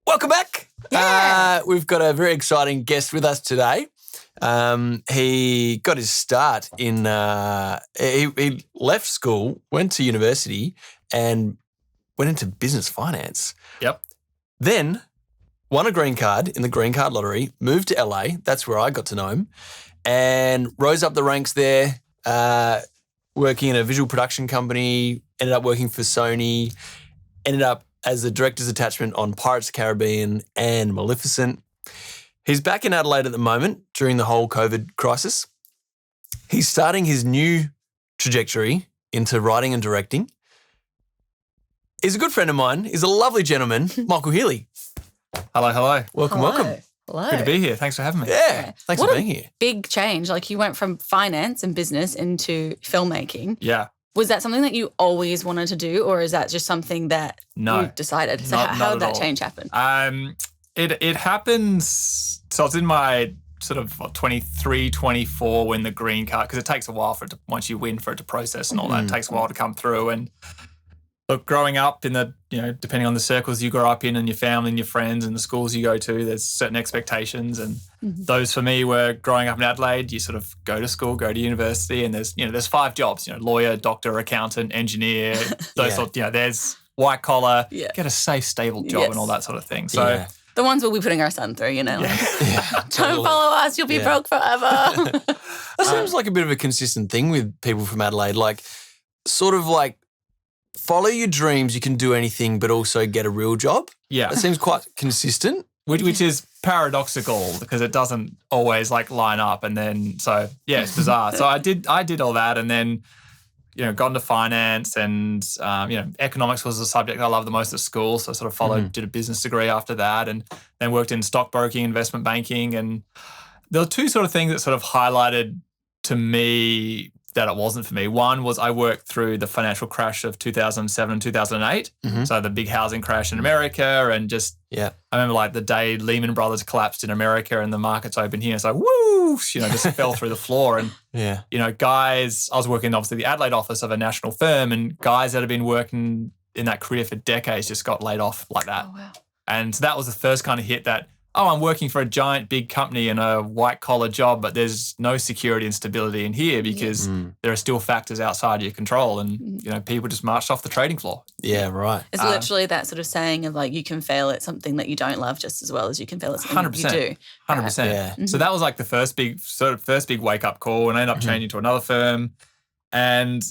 Welcome back. Yeah. We've got a very exciting guest with us today. He got his start in, he left school, went to university and went into business finance. Yep. Then won a green card in the green card lottery, moved to LA, that's where I got to know him, and rose up the ranks there, working in a visual production company, ended up working for Sony, ended up as the director's attachment on Pirates of the Caribbean and Maleficent. He's back in Adelaide at the moment during the whole COVID crisis. He's starting his new trajectory into writing and directing. He's a good friend of mine. He's a lovely gentleman, Michael Healy. Hello. Welcome. Hello. Good to be here. Thanks for having me. Yeah, thanks for being here. Big change. Like you went from finance and business into filmmaking. Yeah. Was that something that you always wanted to do, or is that just something that you decided? So how did that change happen? It happens. So I was in my sort of 23, 24 when the green card, because it takes a while for it to, once you win, for it to process and all that. It takes a while to come through. And look, growing up in the, depending on the circles you grow up in and your family and your friends and the schools you go to, there's certain expectations. And those for me were growing up in Adelaide, you sort of go to school, go to university, and there's 5 jobs, lawyer, doctor, accountant, engineer, those sort, there's white collar, get a safe, stable job and all that sort of thing. So the ones we'll be putting our son through, Totally. Don't follow us, you'll be broke forever. That seems like a bit of a consistent thing with people from Adelaide, like sort of like follow your dreams, you can do anything, but also get a real job. Yeah. That seems quite consistent. Which is paradoxical because it doesn't always line up. And then, it's bizarre. So I did all that and then, got into finance and, economics was the subject I loved the most at school. So I sort of did a business degree after that and then worked in stockbroking, investment banking. And there were 2 sort of things that sort of highlighted to me that it wasn't for me. One was I worked through the financial crash of 2007 and 2008. So the big housing crash in America and I remember the day Lehman Brothers collapsed in America and the markets opened here. So whoosh, just fell through the floor. And, guys, I was working obviously the Adelaide office of a national firm and guys that had been working in that career for decades just got laid off like that. Oh, wow. And so that was the first kind of hit that, I'm working for a giant big company in a white collar job, but there's no security and stability in here because there are still factors outside your control and, people just marched off the trading floor. Yeah, right. It's literally that sort of saying of you can fail at something that you don't love just as well as you can fail at something that you do. 100%. Yeah. So that was the first big wake up call and I ended up changing to another firm. And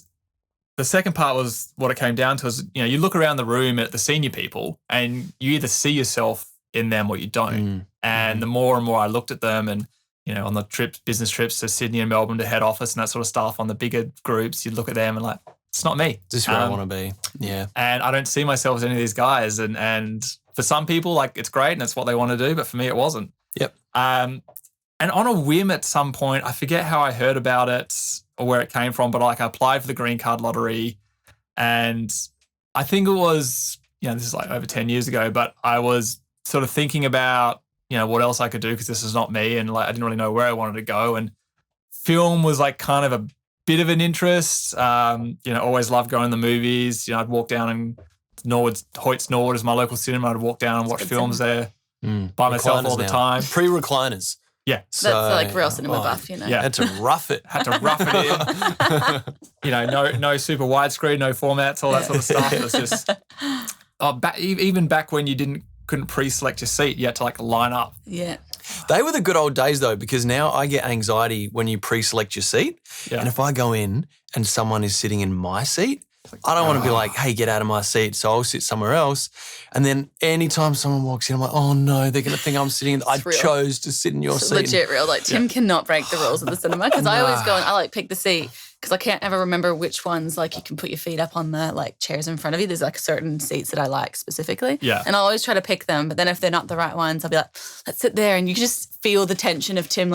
the second part was what it came down to is, you look around the room at the senior people and you either see yourself in them or you don't. And the more and more I looked at them and, on the trips, business trips to Sydney and Melbourne to head office and that sort of stuff on the bigger groups, you'd look at them and it's not me. This is where I want to be. Yeah. And I don't see myself as any of these guys. And for some people, it's great and it's what they want to do, but for me, it wasn't. Yep. And on a whim at some point, I forget how I heard about it or where it came from, but I applied for the green card lottery and I think it was, this is over 10 years ago, but I was sort of thinking about, what else I could do because this is not me and I didn't really know where I wanted to go. And film was kind of a bit of an interest. Always loved going to the movies. I'd walk down and Hoyt's Norwood is my local cinema. I'd walk down and watch films there by myself all the time. Pre-recliners. Yeah. So, that's real cinema buff, Yeah. Had to rough it. No super widescreen, no formats, all that sort of stuff. It was just, even back when you couldn't pre-select your seat, you had to line up. Yeah. They were the good old days though, because now I get anxiety when you pre-select your seat. Yeah. And if I go in and someone is sitting in my seat, I don't want to be like, hey, get out of my seat. So I'll sit somewhere else. And then anytime someone walks in, I'm like, oh no, they're going to think I'm sitting in. I chose to sit in your seat. Legit real. Tim cannot break the rules of the cinema because I always go and I pick the seat because I can't ever remember which ones you can put your feet up on the chairs in front of you. There's certain seats that I like specifically. Yeah. And I always try to pick them. But then if they're not the right ones, I'll be like, let's sit there. And you can just feel the tension of Tim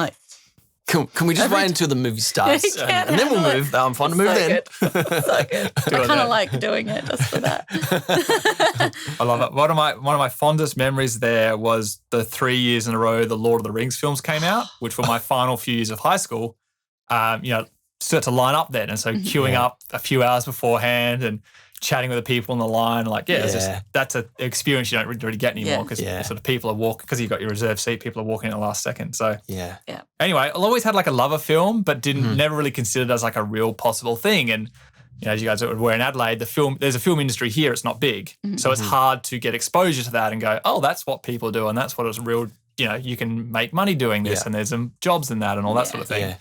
Can we just wait until the movie starts and then we'll move? I'm fine to move then. So good. I kind of like doing it just for that. I love it. One of my fondest memories there was the 3 years in a row the Lord of the Rings films came out, which were my final few years of high school. Start to line up then, and so queuing up a few hours beforehand and chatting with the people on the line. Like, it's just, that's an experience you don't really get anymore because sort of people are walking, because you've got your reserved seat, people are walking at the last second. So anyway, I always had like a love of film, but never really considered it as like a real possible thing. And as you guys were in Adelaide, there's a film industry here. It's not big. So it's hard to get exposure to that and go, oh, that's what people do. And that's what it's real, you can make money doing this and there's some jobs in that and all that sort of thing.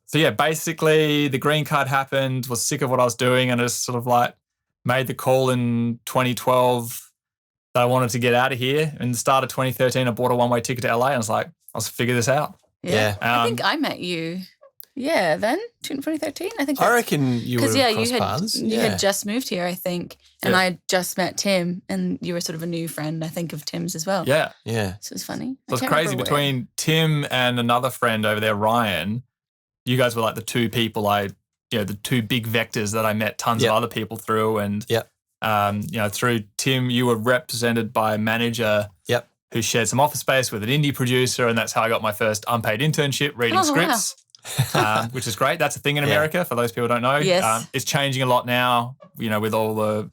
So basically the green card happened, was sick of what I was doing, and I just sort of like made the call in 2012 that I wanted to get out of here. In the start of 2013, I bought a one-way ticket to LA and I was like, I'll figure this out. Yeah. I think I met you. Yeah, then 2013. I reckon you were cross paths. You had just moved here, I think, and I had just met Tim, and you were sort of a new friend, I think, of Tim's as well. Yeah. So it was funny. So it's crazy between Tim and another friend over there, Rien. You guys were like the two people the two big vectors that I met tons of other people through, and through Tim, you were represented by a manager. Who shared some office space with an indie producer, and that's how I got my first unpaid internship reading scripts. Wow. Which is great. That's a thing in America, for those people who don't know. Yes. It's changing a lot now, with all the,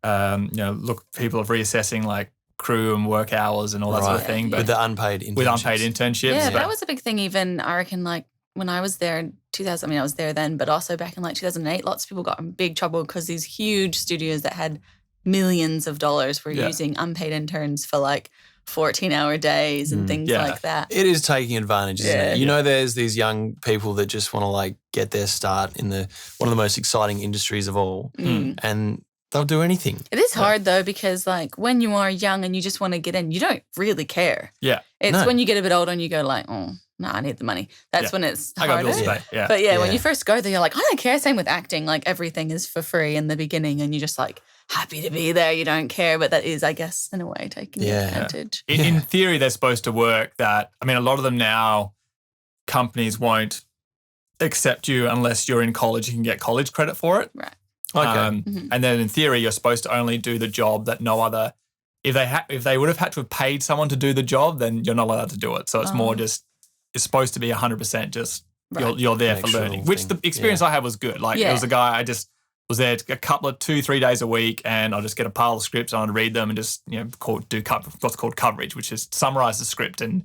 people are reassessing like crew and work hours and all that sort of thing. But with the unpaid internships. With unpaid internships. Yeah, that was a big thing even, I reckon, like when I was there in 2000, I was there then, but also back in like 2008, lots of people got in big trouble because these huge studios that had millions of dollars were using unpaid interns for like 14-hour days and things like that. It is taking advantage, isn't it? There's these young people that just want to like get their start in one of the most exciting industries of all, and they'll do anything. It is hard though, because like when you are young and you just want to get in, you don't really care. Yeah. It's when you get a bit older and you go like, oh, no, I need the money. That's when it's harder. I got bills to pay. Yeah. But when you first go there, you're like, I don't care. Same with acting. Like everything is for free in the beginning and you're just like happy to be there. You don't care. But that is, I guess, in a way, taking advantage. In theory, they're supposed to work that, a lot of them now, companies won't accept you unless you're in college. You can get college credit for it. Right. Okay. And then in theory, you're supposed to only do the job that no other. If they would have had to have paid someone to do the job, then you're not allowed to do it. So it's more just, it's supposed to be 100% just you're there for learning. Which the experience I had was good. Like there was a guy, I just was there a couple of 2-3 days a week, and I'll just get a pile of scripts and I'd read them and just do what's called coverage, which is summarize the script and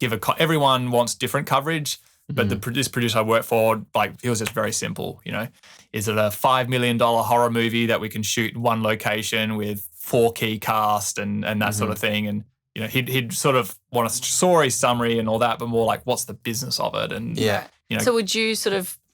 give everyone wants different coverage. But this producer I work for, like, it was just very simple, Is it a $5 million horror movie that we can shoot in one location with 4 key cast and that sort of thing? And, he'd sort of want a story summary and all that, but more like, what's the business of it? And, So would you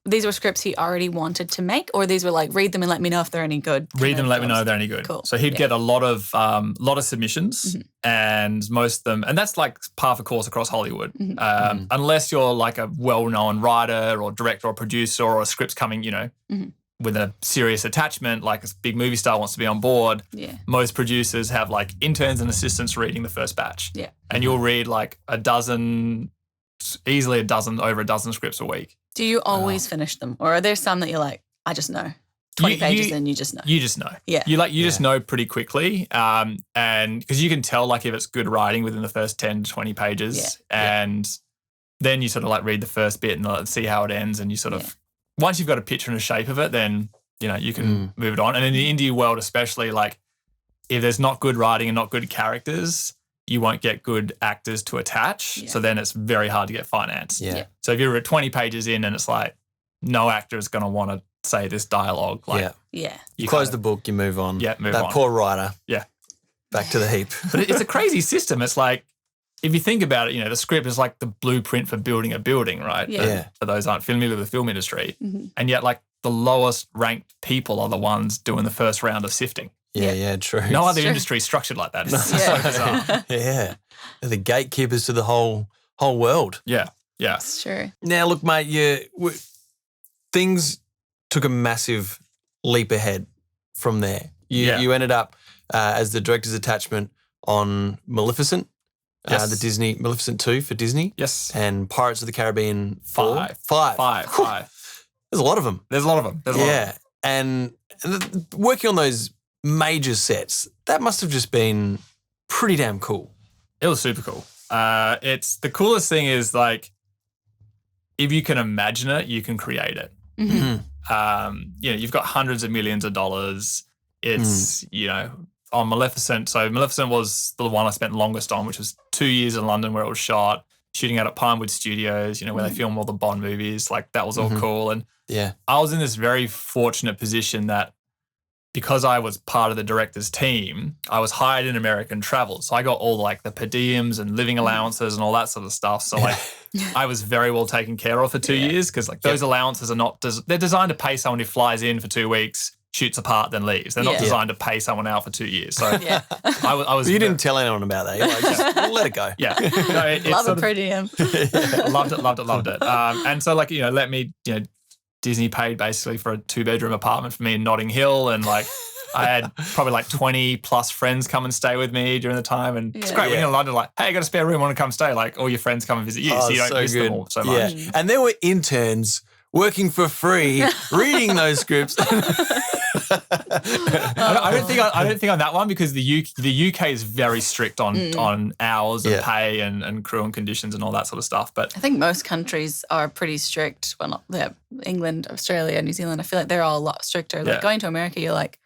these were scripts he already wanted to make, or these were like, read them and let me know if they're any good? Read them and let me know if they're any good. Cool. So he'd get a lot of submissions, and most of them, and that's like par for course across Hollywood. Unless you're like a well-known writer or director or producer, or a script's coming, with a serious attachment, like a big movie star wants to be on board. Most producers have like interns and assistants reading the first batch. And you'll read like easily over a dozen scripts a week. Do you always finish them, or are there some that you're like, I just know? 20 pages in, you just know. You just know. Yeah. You just know pretty quickly. And because you can tell like if it's good writing within the first 10 to 20 pages. And then you sort of like read the first bit and see how it ends. And you sort of, once you've got a picture and a shape of it, then, you can move it on. And in the indie world especially, like if there's not good writing and not good characters, you won't get good actors to attach. So then it's very hard to get financed. So if you're at 20 pages in and it's like, no actor is going to want to say this dialogue. Like, you close the book, you move on. Move on. That poor writer. Yeah. Back to the heap. But it's a crazy system. It's like, if you think about it, the script is like the blueprint for building a building, right? For those who aren't familiar with the film industry. And yet like the lowest ranked people are the ones doing the first round of sifting. Yeah, true. No other industry is structured like that. It's so bizarre. They're the gatekeepers to the whole world. Yeah. It's true. Now, look, mate, things took a massive leap ahead from there. You ended up as the director's attachment on Maleficent, the Disney, Maleficent 2 for Disney. Yes. And Pirates of the Caribbean 4. 5. There's a lot of them. And working on those major sets, that must have just been pretty damn cool. It was super cool. It's the coolest thing is like, if you can imagine it, you can create it. you've got hundreds of millions of dollars. It's, on Maleficent. So Maleficent was the one I spent longest on, which was 2 years in London where it was shot, shooting out at Pinewood Studios, where they film all the Bond movies. Like that was all cool. And I was in this very fortunate position that because I was part of the director's team, I was hired in American travel. So I got all like the per diems and living allowances and all that sort of stuff. So like I was very well taken care of for 2 years because like those allowances are not, they're designed to pay someone who flies in for 2 weeks, shoots a part, then leaves. They're not designed to pay someone out for 2 years. So I was. You didn't tell anyone about that. You're like, just let it go. Yeah. No, Love a per diem. Loved it. And so like, let me, Disney paid basically for a 2-bedroom apartment for me in Notting Hill, and like I had probably like 20 plus friends come and stay with me during the time, and it's great when you're in London, like, hey, I got a spare room, want to come stay? Like all your friends come and visit you, so you don't miss them all so much. Yeah. And there were interns working for free, reading those scripts. I don't think on that one because the UK is very strict on hours and pay and crew and conditions and all that sort of stuff. But I think most countries are pretty strict. Well, not England, Australia, New Zealand. I feel like they're all a lot stricter. Like going to America, you're like,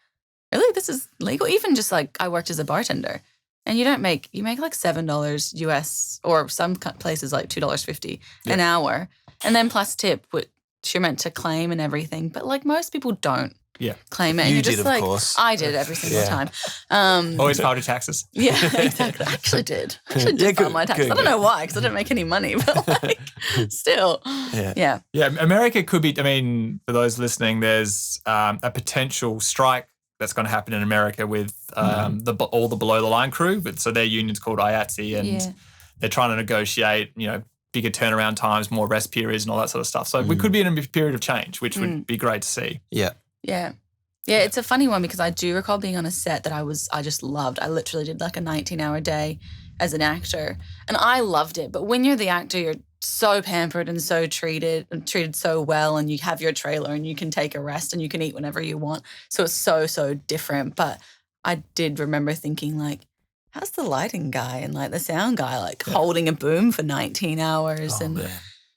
really, this is legal? Even just like I worked as a bartender, and you make like $7 US, or some places like $2.50 an hour, and then plus tip, which you're meant to claim and everything. But like most people don't. Claim it. And You just did, like, of course. I did every single time. Always filed your taxes. Yeah, exactly. I actually did. File my taxes. I don't know why, because I didn't make any money, but like, still. Yeah. America could be, I mean, for those listening, there's a potential strike that's going to happen in America with all the below the line crew. So their union's called IATSE, and they're trying to negotiate, bigger turnaround times, more rest periods and all that sort of stuff. So we could be in a period of change, which would be great to see. Yeah, it's a funny one because I do recall being on a set that I just loved. I literally did like a 19-hour day as an actor, and I loved it. But when you're the actor, you're so pampered and so treated so well, and you have your trailer and you can take a rest and you can eat whenever you want. So it's so different. But I did remember thinking like, how's the lighting guy and like the sound guy like holding a boom for 19 hours? And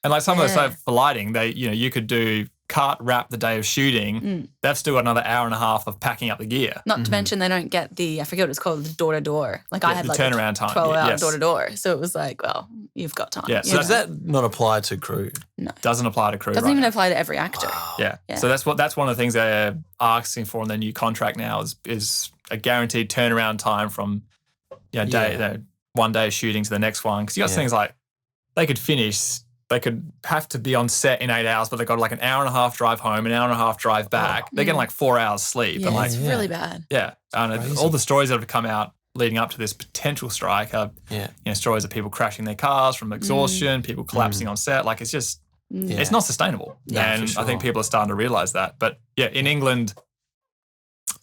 like some of the stuff for lighting, they you could do cart wrap the day of shooting. That's still another hour and a half of packing up the gear. Not to mention they don't get I forget what it's called, the door to door. Like I had the like turnaround time. 12-hour door to door. So it was like, well, you've got time. Yeah. So does that not apply to crew? No. Doesn't apply to crew. Doesn't even apply to every actor. Wow. Yeah. So that's one of the things they're asking for in their new contract now is a guaranteed turnaround time from one day of shooting to the next one. Because you got things like they could have to be on set in 8 hours, but they got like an hour and a half drive home, an hour and a half drive back. They're getting like 4 hours sleep. Yeah, and like, it's really bad. Yeah. And all the stories that have come out leading up to this potential strike are stories of people crashing their cars from exhaustion, people collapsing on set. Like it's just, it's not sustainable. Yeah, and sure. I think people are starting to realize that. But yeah, in England,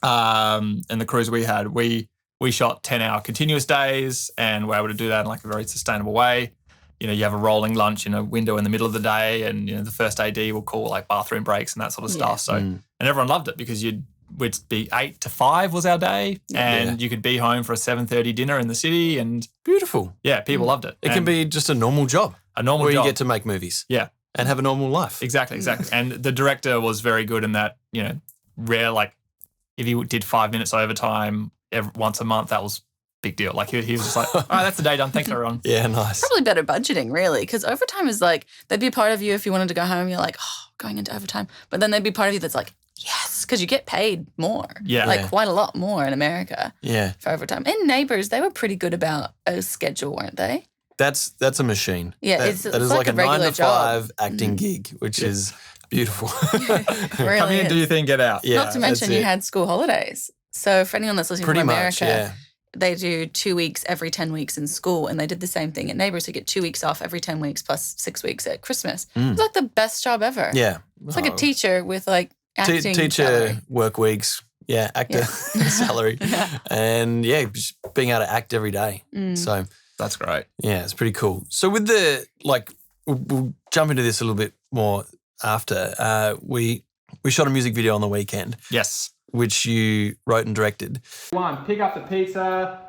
and the crews we had, we shot 10-hour continuous days and we're able to do that in like a very sustainable way. You have a rolling lunch in a window in the middle of the day, and the first AD will call like bathroom breaks and that sort of stuff. So, and everyone loved it because we'd be 8 to 5 was our day, and you could be home for a 7:30 dinner in the city, and beautiful. Yeah, people loved it. It can be just a normal job. Where you get to make movies. Yeah. And have a normal life. Exactly. And the director was very good in that, rare, like if he did 5 minutes overtime once a month, that was big deal. Like he was just like, all right, that's the day done. Thanks everyone. Yeah, nice. Probably better budgeting, really, because overtime is like, there'd be a part of you if you wanted to go home, you're like, oh, going into overtime. But then there'd be part of you that's like, yes, because you get paid more. Yeah. Like quite a lot more in America. Yeah. For overtime. And Neighbours, they were pretty good about a schedule, weren't they? That's a machine. Yeah, that is like a 9 to 5 job. acting gig, which is beautiful. Really Come in, do your thing, get out. Yeah, not to mention you had school holidays. So for anyone that's listening pretty from much, America, they do 2 weeks every 10 weeks in school, and they did the same thing at Neighbours. You get 2 weeks off every 10 weeks plus 6 weeks at Christmas. It's like the best job ever. Yeah. It's like a teacher with like acting teacher salary. work weeks. Yeah, actor salary. And just being able to act every day. So that's great. Yeah, it's pretty cool. So with the, we'll jump into this a little bit more after. We shot a music video on the weekend. Yes. Which you wrote and directed. One, pick up the pizza,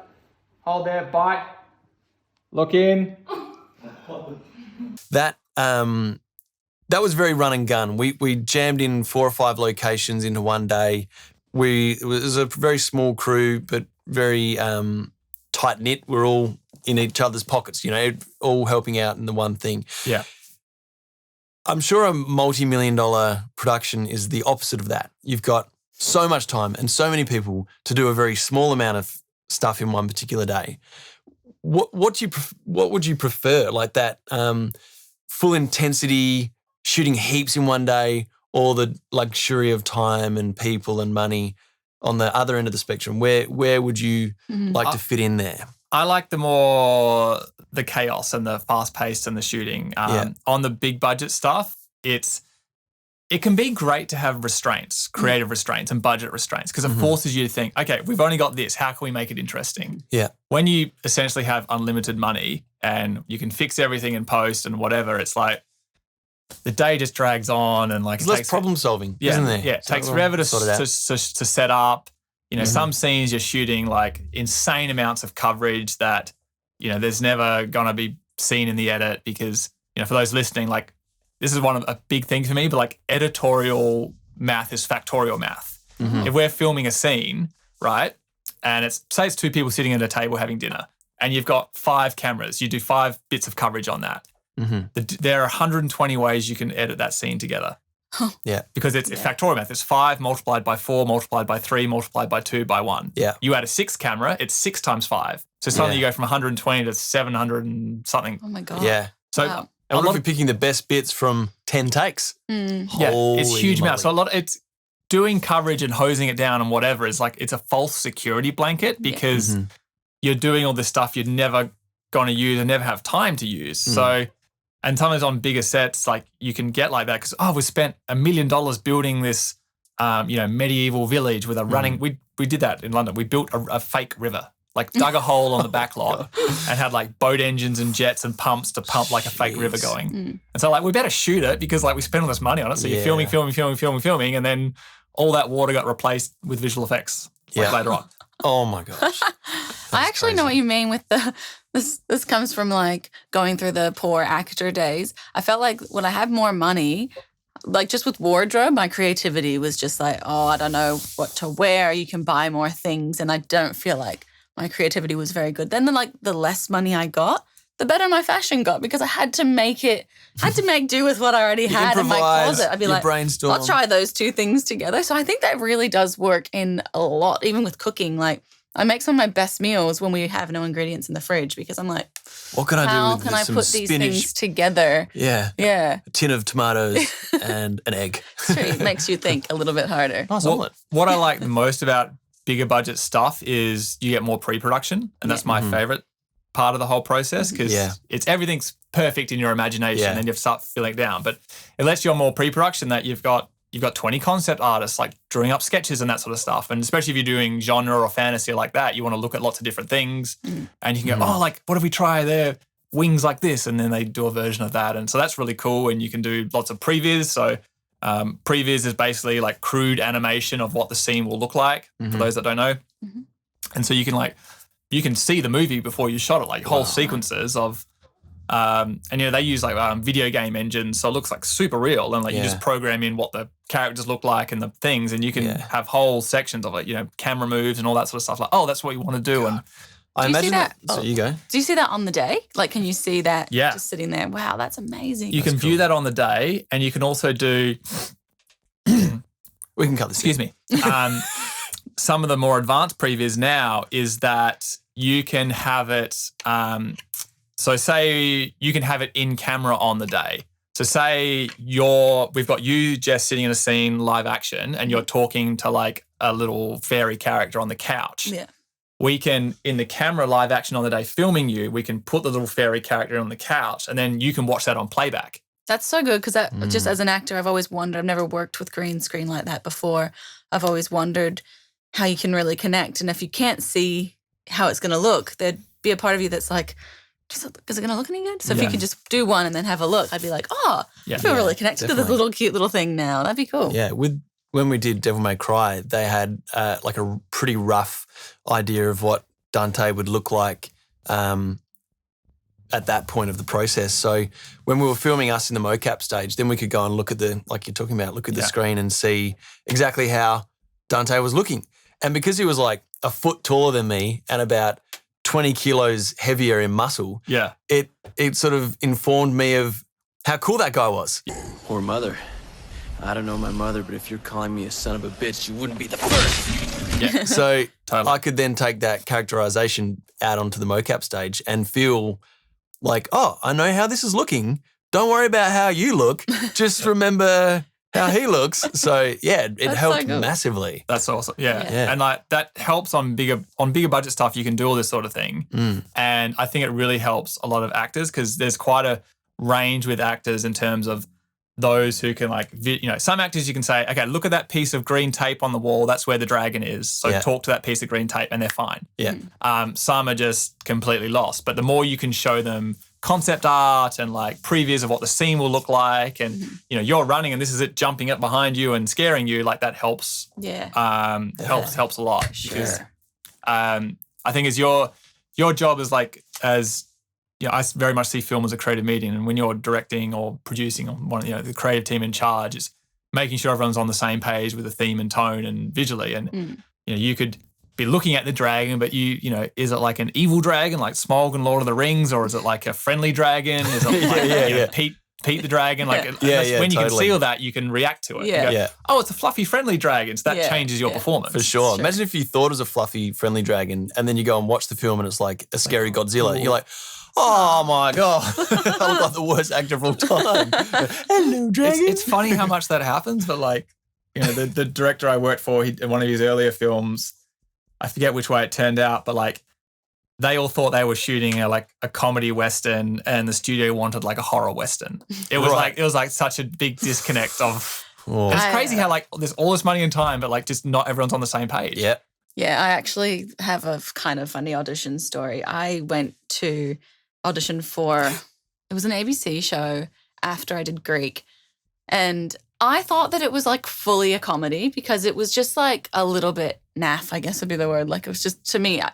hold there, bite, look in. That that was very run and gun. We jammed in 4 or 5 locations into one day. It was a very small crew, but very tight knit. We're all in each other's pockets, all helping out in the one thing. Yeah. I'm sure a multi-million-dollar production is the opposite of that. You've got so much time and so many people to do a very small amount of stuff in one particular day. What would you prefer? Like that full intensity, shooting heaps in one day, or the luxury of time and people and money on the other end of the spectrum? Where would you like to fit in there? I like the chaos and the fast paced and the shooting. On the big budget stuff, it can be great to have restraints, creative restraints and budget restraints, because it forces you to think, okay, we've only got this. How can we make it interesting? Yeah. When you essentially have unlimited money and you can fix everything in post and whatever, it's like the day just drags on and like it's less problem solving, isn't there? Yeah, it takes forever to set up. Some scenes you're shooting like insane amounts of coverage that, there's never going to be seen in the edit because, for those listening, like this is a big thing for me, but like editorial math is factorial math. If we're filming a scene, right, and say it's 2 people sitting at a table having dinner and you've got 5 cameras, you do 5 bits of coverage on that. There are 120 ways you can edit that scene together. Yeah. Because it's factorial math. It's 5 multiplied by 4 multiplied by 3 multiplied by 2 by 1. Yeah. You add a 6th camera, it's 6 times 5. So suddenly you go from 120 to 700 and something. Oh my God. Yeah. So wow. And what if you're picking the best bits from 10 takes? Yeah, it's huge amounts. So it's doing coverage and hosing it down and whatever is like, it's a false security blanket because you're doing all this stuff you're never going to use and never have time to use. So, and sometimes on bigger sets, like you can get like that because, we spent $1 million building this, medieval village with a running, we did that in London. We built a fake river, like dug a hole on the back lot and had like boat engines and jets and pumps to pump like a fake river going. And so like, we better shoot it because like we spent all this money on it. So you're filming. And then all that water got replaced with visual effects later on. Oh my gosh. I actually know what you mean with this comes from like going through the poor actor days. I felt like when I had more money, like just with wardrobe, my creativity was just like, I don't know what to wear. You can buy more things. And I don't feel like my creativity was very good. Then the less money I got, the better my fashion got because I had to make do with what I already had in my closet. I'd be like, brainstorm. I'll try those 2 things together. So I think that really does work in a lot, even with cooking. Like I make some of my best meals when we have no ingredients in the fridge because I'm like, what can I do with how can I put these things together? Yeah. Yeah. A tin of tomatoes and an egg. It makes you think a little bit harder. Nice omelette. What I like the most about bigger budget stuff is you get more pre-production, and that's my favorite part of the whole process because everything's perfect in your imagination and you have to start filling it down. But it lets you on more pre-production that you've got 20 concept artists like drawing up sketches and that sort of stuff. And especially if you're doing genre or fantasy like that, you want to look at lots of different things and you can go, like, what if we try their wings like this? And then they do a version of that. And so that's really cool. And you can do lots of previs. So previs is basically like crude animation of what the scene will look like for those that don't know. And so you can see the movie before you shot it, like whole sequences of, and they use like video game engines, so it looks like super real, and like you just program in what the characters look like and the things, and you can have whole sections of it, camera moves and all that sort of stuff. Like, that's what you want to do, and I imagine that. So you go. Do you see that on the day? Like, can you see that? Yeah. Just sitting there. Wow, that's amazing. You can view that on the day, and you can also do. We can cut this. Excuse me. Some of the more advanced previs now is that you can have it. So say you can have it in camera on the day. So say we've got you, Jess, sitting in a scene, live action, and you're talking to like a little fairy character on the couch. Yeah. We can, in the camera live action on the day filming you, we can put the little fairy character on the couch and then you can watch that on playback. That's so good because just as an actor, I've always wondered, I've never worked with green screen like that before. I've always wondered how you can really connect. And if you can't see how it's going to look, there'd be a part of you that's like, is it going to look any good? So if you could just do one and then have a look, I'd be like, I feel really connected to this little cute little thing now. That'd be cool. Yeah, when we did Devil May Cry, they had like a pretty rough idea of what Dante would look like at that point of the process. So when we were filming us in the mocap stage, then we could go and look at like you're talking about, look at the screen and see exactly how Dante was looking. And because he was like a foot taller than me and about 20 kilos heavier in muscle, it sort of informed me of how cool that guy was. Poor mother. I don't know my mother, but if you're calling me a son of a bitch, you wouldn't be the first. Yeah. So Totally. I could then take that characterization out onto the mocap stage and feel like, oh, I know how this is looking. Don't worry about how you look. Just remember how he looks. So yeah, it helped massively. That's awesome. Yeah. And like that helps on bigger budget stuff. You can do all this sort of thing. And I think it really helps a lot of actors because there's quite a range with actors in terms of those who can like, some actors you can say, okay, look at that piece of green tape on the wall. That's where the dragon is. So talk to that piece of green tape and they're fine. Yeah. Some are just completely lost. But the more you can show them concept art and like previews of what the scene will look like and, you're running and this is it jumping up behind you and scaring you, like that helps. Yeah. Helps a lot. Sure. Because, I think as your job is like, I very much see film as a creative medium, and when you're directing or producing or the creative team in charge, it's making sure everyone's on the same page with the theme and tone and visually. And you could be looking at the dragon, but is it like an evil dragon like Smaug and Lord of the Rings, or is it like a friendly dragon? Is it like Pete the dragon? Like when you can see all that, you can react to it. Yeah. Oh, it's a fluffy, friendly dragon. So that changes your performance. For sure. Imagine if you thought it was a fluffy, friendly dragon and then you go and watch the film and it's like a scary Godzilla. You're like, oh my God, I look like the worst actor of all time. Hello, dragon. It's funny how much that happens, but like, the director I worked for, in one of his earlier films, I forget which way it turned out, but like they all thought they were shooting a comedy Western and the studio wanted like a horror Western. It was like such a big disconnect of, it's crazy how like there's all this money and time, but like just not everyone's on the same page. Yeah. Yeah, I actually have a kind of funny audition story. I went to audition for, it was an ABC show after I did Greek. And I thought that it was like fully a comedy because it was just like a little bit naff, I guess would be the word. Like it was just, to me, I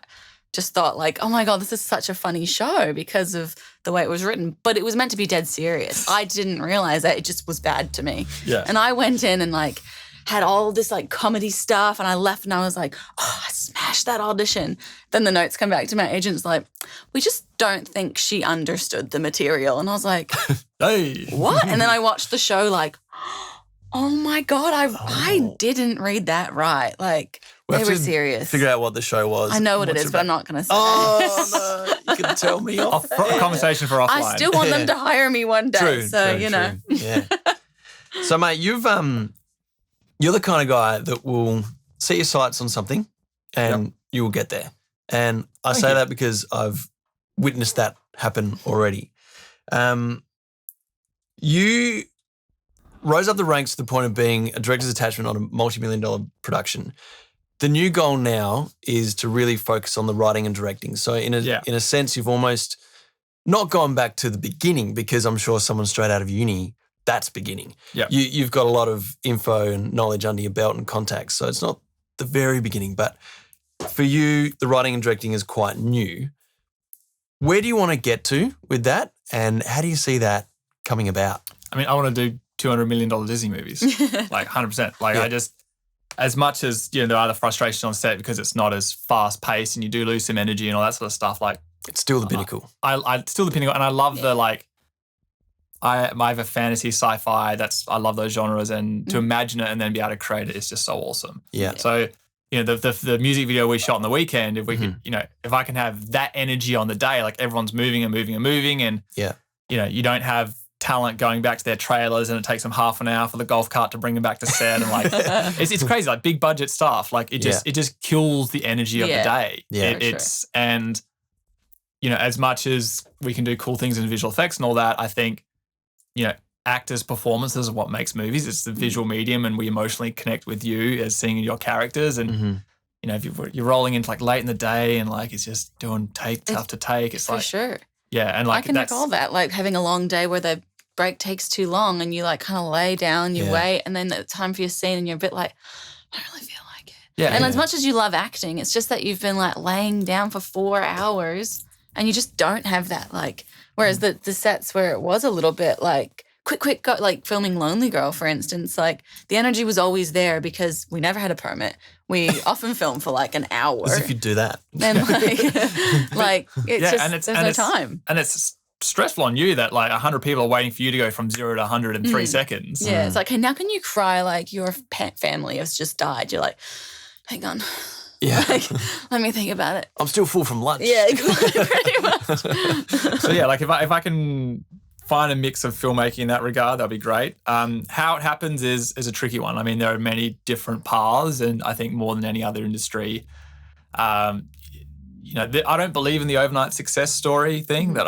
just thought like, oh my God, this is such a funny show because of the way it was written. But it was meant to be dead serious. I didn't realize that. It just was bad to me. Yeah. And I went in and like had all this like comedy stuff and I left and I was like, oh, I smashed that audition. Then the notes come back to my agent's like, we just don't think she understood the material. And I was like, hey, what? And then I watched the show like, oh my God, I didn't read that right. Like they were serious. Figure out what the show was. I know what it is, but I'm not going to say. Oh, no. You can tell me off. Conversation for offline. I still want them to hire me one day. True. Yeah. So, mate, you're the kind of guy that will set your sights on something and you will get there. And I say that because I've witnessed that happen already. You rose up the ranks to the point of being a director's attachment on a multi-million-dollar production. The new goal now is to really focus on the writing and directing. So in a sense, you've almost not gone back to the beginning because I'm sure someone straight out of uni, that's beginning. Yeah. You've got a lot of info and knowledge under your belt and contacts. So it's not the very beginning, but for you, the writing and directing is quite new. Where do you want to get to with that? And how do you see that coming about? I mean, I want to do $200 million Disney movies, like 100%. Like I just, as much as, there are the frustrations on set because it's not as fast paced and you do lose some energy and all that sort of stuff. Like it's still the pinnacle. I still the pinnacle. And I love the like, I have a fantasy sci-fi I love those genres and to imagine it and then be able to create it is just so awesome. Yeah. So, the music video we shot on the weekend, if we could, if I can have that energy on the day, like everyone's moving and moving and moving and, you don't have talent going back to their trailers and it takes them half an hour for the golf cart to bring them back to set and like, it's crazy, like big budget stuff. Like it just kills the energy of the day. Yeah. And, as much as we can do cool things in visual effects and all that, I think, actors' performances are what makes movies. It's the visual medium and we emotionally connect with you as seeing your characters. And, if you're rolling into like late in the day and like it's just doing take after take, it's for like. Sure. Yeah. And like I can recall that, like having a long day where the break takes too long and you like kind of lay down, you wait, and then it's time for your scene and you're a bit like, I don't really feel like it. Yeah. And as much as you love acting, it's just that you've been like laying down for 4 hours And you just don't have that, like, whereas the sets where it was a little bit like, quick, go, like filming Lonely Girl, for instance, like the energy was always there because we never had a permit. We often filmed for like an hour. As if you do that. And like it's just, there's no time. And it's stressful on you that like 100 people are waiting for you to go from 0 to 100 in 3 seconds. Yeah, it's like, hey, now can you cry like your family has just died? You're like, hang on. Yeah. Like, let me think about it. I'm still full from lunch. Yeah, pretty much. So yeah, like if I can find a mix of filmmaking in that regard, that'd be great. How it happens is a tricky one. I mean, there are many different paths, and I think more than any other industry, I don't believe in the overnight success story thing that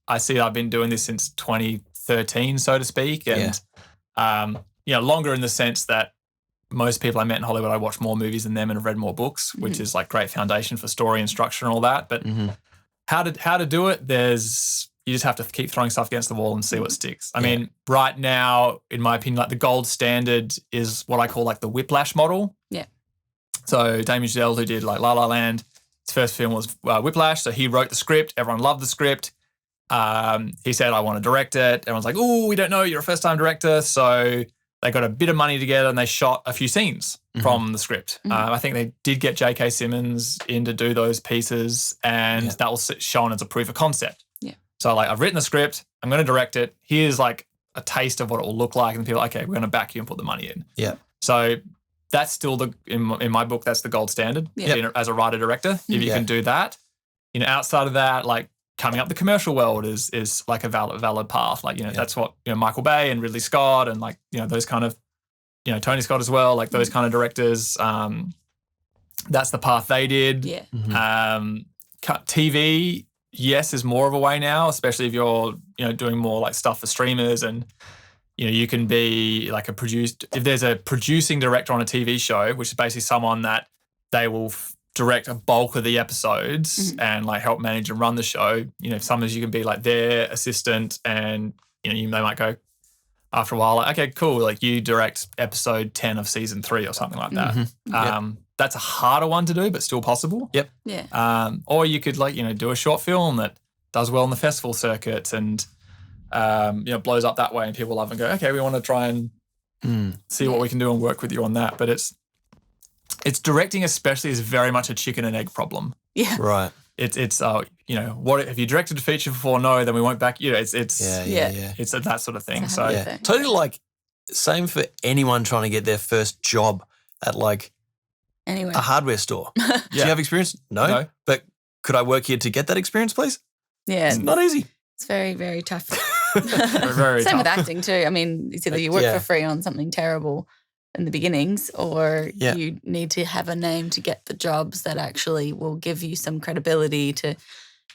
I see. I've been doing this since 2013, so to speak, and longer in the sense that most people I met in Hollywood, I watched more movies than them and have read more books, which is like great foundation for story and structure and all that. But how to do it? You just have to keep throwing stuff against the wall and see what sticks. I mean, right now, in my opinion, like the gold standard is what I call like the Whiplash model. Yeah. So Damien Chazelle, who did like La La Land, his first film was Whiplash. So he wrote the script. Everyone loved the script. He said, I want to direct it. Everyone's like, oh, we don't know. You're a first-time director. So they got a bit of money together and they shot a few scenes from the script. I think they did get J.K. Simmons in to do those pieces, and that was shown as a proof of concept. So like, I've written the script, I'm going to direct it. Here's like a taste of what it will look like. And people are like, okay, we're going to back you and put the money in. Yeah. So that's still in my book, that's the gold standard as a writer director. If you can do that, outside of that, like coming up the commercial world is like a valid path. Like, that's what, Michael Bay and Ridley Scott and like, those kind of, Tony Scott as well, like those kind of directors, that's the path they did. Yeah. TV, yes, is more of a way now, especially if you're, doing more like stuff for streamers, and you can be like if there's a producing director on a TV show, which is basically someone that they will direct a bulk of the episodes and like help manage and run the show. Sometimes you can be like their assistant, and they might go after a while, like, okay, cool, like you direct episode 10 of season 3 or something like that. That's a harder one to do, but still possible. Yep. Yeah. Or you could like, do a short film that does well in the festival circuit and, blows up that way, and people love and go, okay, we want to try and see what we can do and work with you on that. But it's directing, especially, is very much a chicken and egg problem. Yeah. Right. It's what if you directed a feature before? No, then we won't back. It's it's that sort of thing. So totally, like, same for anyone trying to get their first job at like a hardware store. Do you have experience? No. But could I work here to get that experience, please? Yeah. It's not easy. It's very, very tough. Very Same tough. with acting too. I mean, it's either you work for free on something terrible in the beginnings, or you need to have a name to get the jobs that actually will give you some credibility to,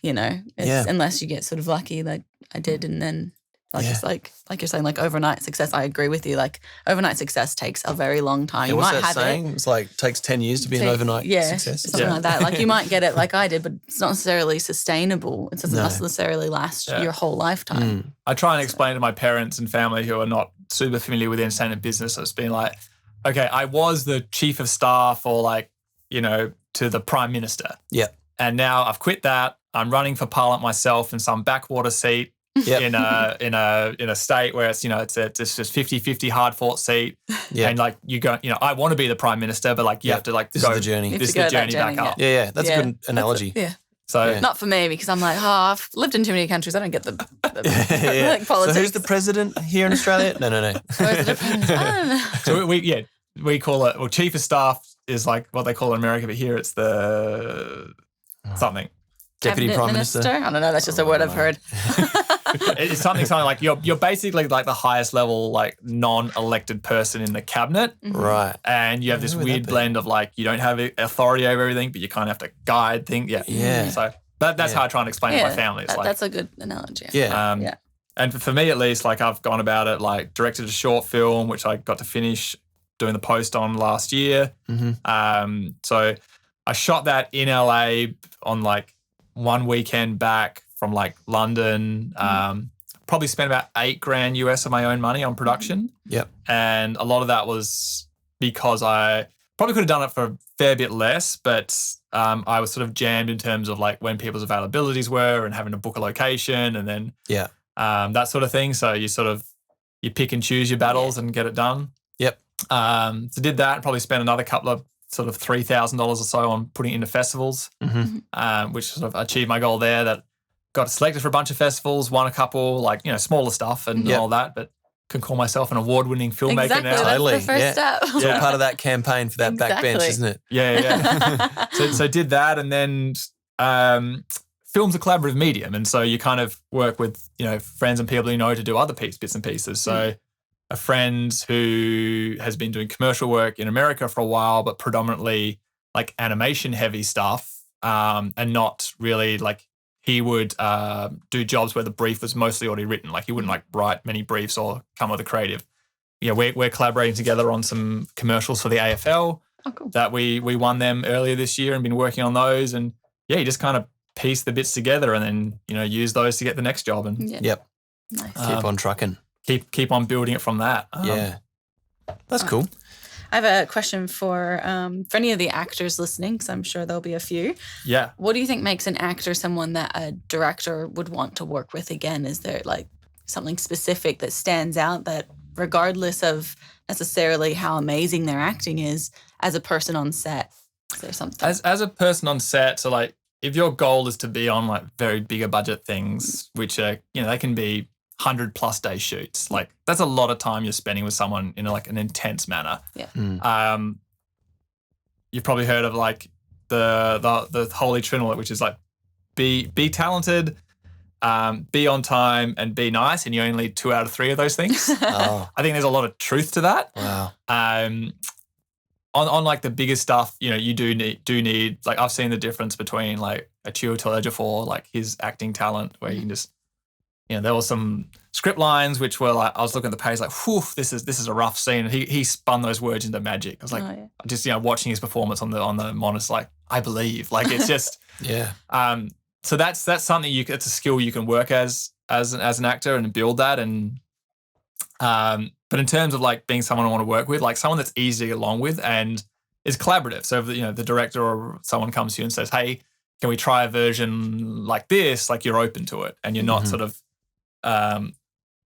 unless you get sort of lucky like I did, and then just like you're saying, like overnight success. I agree with you. Like overnight success takes a very long time. Yeah, what's that saying? It's like takes 10 years to be an overnight success. Something like that. Like you might get it like I did, but it's not necessarily sustainable. It doesn't necessarily last your whole lifetime. I try and explain to my parents and family who are not super familiar with the entertainment business. It's been like, okay, I was the chief of staff or like, to the prime minister. Yeah. And now I've quit that. I'm running for parliament myself in some backwater seat. In a state where it's it's just 50-50 hard fought seat, and like you go, I want to be the prime minister, but like you have to like this is the journey. This is the journey back up. Yeah, that's a good analogy. So not for me, because I'm like, I've lived in too many countries. I don't get the like politics. So who's the president here in Australia? No. Where's the president? I don't know. So we call it, chief of staff is like what they call in America, but here it's the something. Deputy Prime Minister? I don't know. That's just a word I've heard. It's something like you're basically like the highest level like non-elected person in the cabinet, right? And you have this weird blend of like you don't have authority over everything, but you kind of have to guide things. So that's how I try and explain it to my family. It's that's a good analogy. And for me at least, like I've gone about it like directed a short film which I got to finish doing the post on last year. So I shot that in LA on like one weekend back from like London, probably spent about $8,000 US of my own money on production. Yep. And a lot of that was because I probably could have done it for a fair bit less, but I was sort of jammed in terms of like when people's availabilities were and having to book a location and then that sort of thing. So you pick and choose your battles and get it done. Yep. So did that, probably spent another couple of sort of $3,000 or so on putting it into festivals, which sort of achieved my goal there. That got selected for a bunch of festivals, won a couple, like, smaller stuff and all that, but can call myself an award-winning filmmaker exactly, now. That's the first step. It's all part of that campaign for that backbench, isn't it? Yeah. So did that, and then film's a collaborative medium, and so you kind of work with friends and people you know to do other bits and pieces. So a friend who has been doing commercial work in America for a while, but predominantly like animation heavy stuff, and not really like. He would do jobs where the brief was mostly already written. Like he wouldn't like write many briefs or come with a creative. We're collaborating together on some commercials for the AFL that we won them earlier this year and been working on those. And you just kind of piece the bits together and then use those to get the next job. And Nice. Keep on trucking. Keep on building it from that. That's cool. I have a question for any of the actors listening, because I'm sure there'll be a few. Yeah. What do you think makes an actor someone that a director would want to work with again? Is there like something specific that stands out that regardless of necessarily how amazing their acting is, as a person on set, is there something? As a person on set, so like if your goal is to be on like very bigger budget things, which are, they can be 100+ day shoots. Like that's a lot of time you're spending with someone in like an intense manner. Yeah. You've probably heard of like the holy trinity, which is like be talented, be on time, and be nice, and you only need 2 out of 3 of those things. I think there's a lot of truth to that. Wow. On like the biggest stuff, you do need like I've seen the difference between like a Chiwetel Ejiofor, like his acting talent, where you can just there were some script lines which were like, I was looking at the page like, whew, this is a rough scene. And he spun those words into magic. I was like, just, watching his performance on the monitor, like, I believe. Like, it's just, so that's something it's a skill you can work as an actor and build that. And, but in terms of like being someone I want to work with, like someone that's easy to get along with and is collaborative. So if the director or someone comes to you and says, hey, can we try a version like this? Like you're open to it and you're not sort of,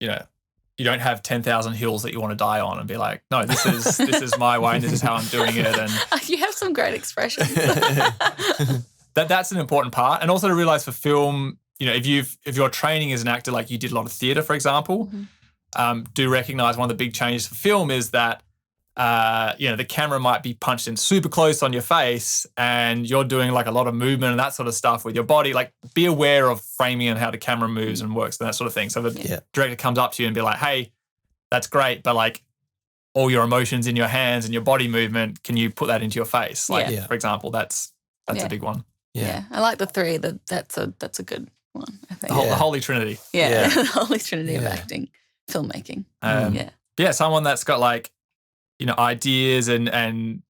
you don't have 10,000 hills that you want to die on and be like, no, this is my way and this is how I'm doing it. And you have some great expressions. that's an important part. And also to realize for film, if you're training as an actor, like you did a lot of theater, for example, do recognize one of the big changes for film is that the camera might be punched in super close on your face and you're doing like a lot of movement and that sort of stuff with your body. Like be aware of framing and how the camera moves and works and that sort of thing. So the director comes up to you and be like, hey, that's great, but like all your emotions in your hands and your body movement, can you put that into your face? Like for example, that's a big one. Yeah. I like the 3. That's a good one, I think. The holy trinity. Yeah. The holy trinity of acting, filmmaking. Someone that's got like, ideas and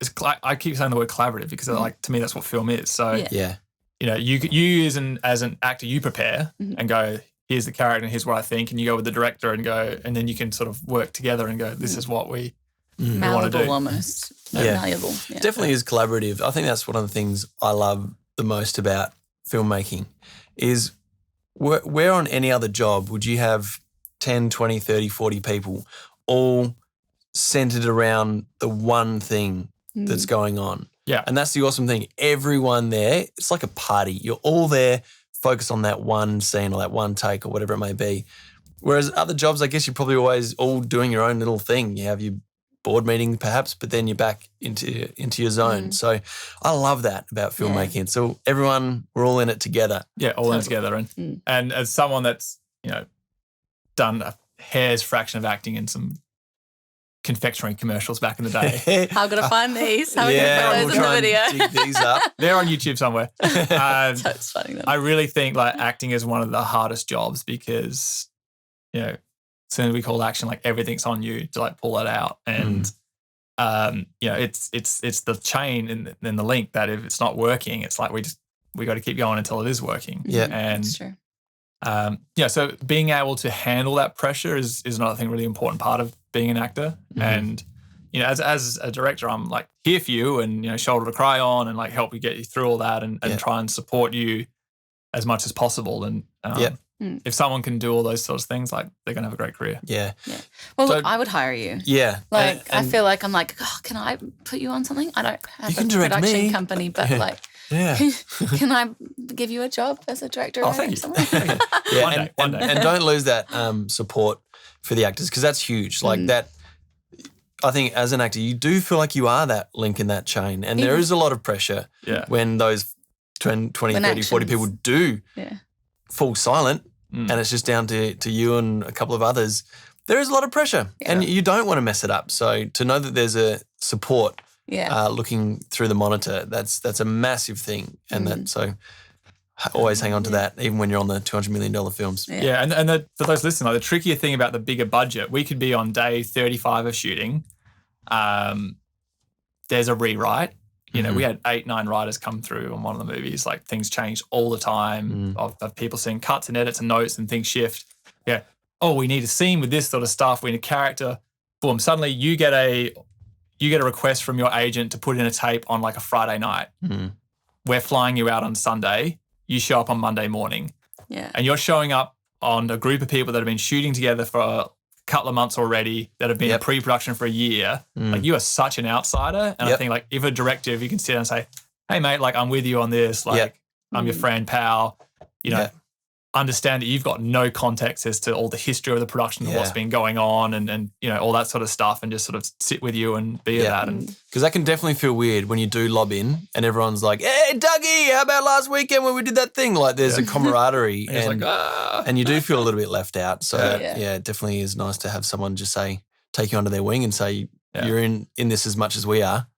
it's, I keep saying the word collaborative because like to me that's what film is. So you as an actor, you prepare and go, here's the character and here's what I think, and you go with the director and go, and then you can sort of work together and go, this is what we want to do. Almost. Malleable. Yeah. Definitely is collaborative. I think that's one of the things I love the most about filmmaking is where on any other job would you have 10, 20, 30, 40 people all centered around the one thing that's going on. Yeah. And that's the awesome thing. Everyone there, it's like a party. You're all there focused on that one scene or that one take or whatever it may be. Whereas other jobs, I guess you're probably always all doing your own little thing. You have your board meeting perhaps, but then you're back into your zone. So I love that about filmmaking. So everyone, we're all in it together. Yeah, all in it together. And as someone that's, done a hair's fraction of acting in some confectionery commercials back in the day. How can I find these? How can I put those in the video? Dig these up. They're on YouTube somewhere. So it's funny though. I really think like acting is one of the hardest jobs because, as soon as we call action, like everything's on you to like pull it out. And, it's the chain and the link that if it's not working, it's like we got to keep going until it is working. Yeah. And that's true. So being able to handle that pressure is another thing really important part of being an actor. And, as a director, I'm like here for you and, shoulder to cry on and like help you get you through all that and try and support you as much as possible. And if someone can do all those sorts of things, like they're going to have a great career. Yeah. Well, look, I would hire you. Yeah. Like, I feel like I'm like, can I put you on something? I don't have You can a direct production me. company, but like, Yeah. can I give you a job as a director? Oh, thank you. Yeah, One day. and don't lose that support for the actors because that's huge. Like that, I think as an actor, you do feel like you are that link in that chain. And there is a lot of pressure when those 20, 30, 40 people do fall silent and it's just down to you and a couple of others. There is a lot of pressure and you don't want to mess it up. So to know that there's a support looking through the monitor, that's a massive thing. And so always hang on to that, even when you're on the $200 million films. Yeah, and for those listening, like the trickier thing about the bigger budget, we could be on day 35 of shooting. There's a rewrite. We had 8-9 writers come through on one of the movies. Like things change all the time of people seeing cuts and edits and notes and things shift. Yeah. Oh, we need a scene with this sort of stuff. We need a character. Boom. Suddenly you get a request from your agent to put in a tape on like a Friday night. We're flying you out on Sunday. You show up on Monday morning. Yeah. And you're showing up on a group of people that have been shooting together for a couple of months already, that have been in pre-production for a year. Like you are such an outsider. And I think like if a director, if you can sit and say, hey mate, like I'm with you on this, like I'm your friend, pal, understand that you've got no context as to all the history of the production and what's been going on and all that sort of stuff, and just sort of sit with you and be at that. Because that can definitely feel weird when you do lob in and everyone's like, hey, Dougie, how about last weekend when we did that thing? Like there's a camaraderie and you do feel a little bit left out. So it definitely is nice to have someone just take you under their wing and say, you're in this as much as we are.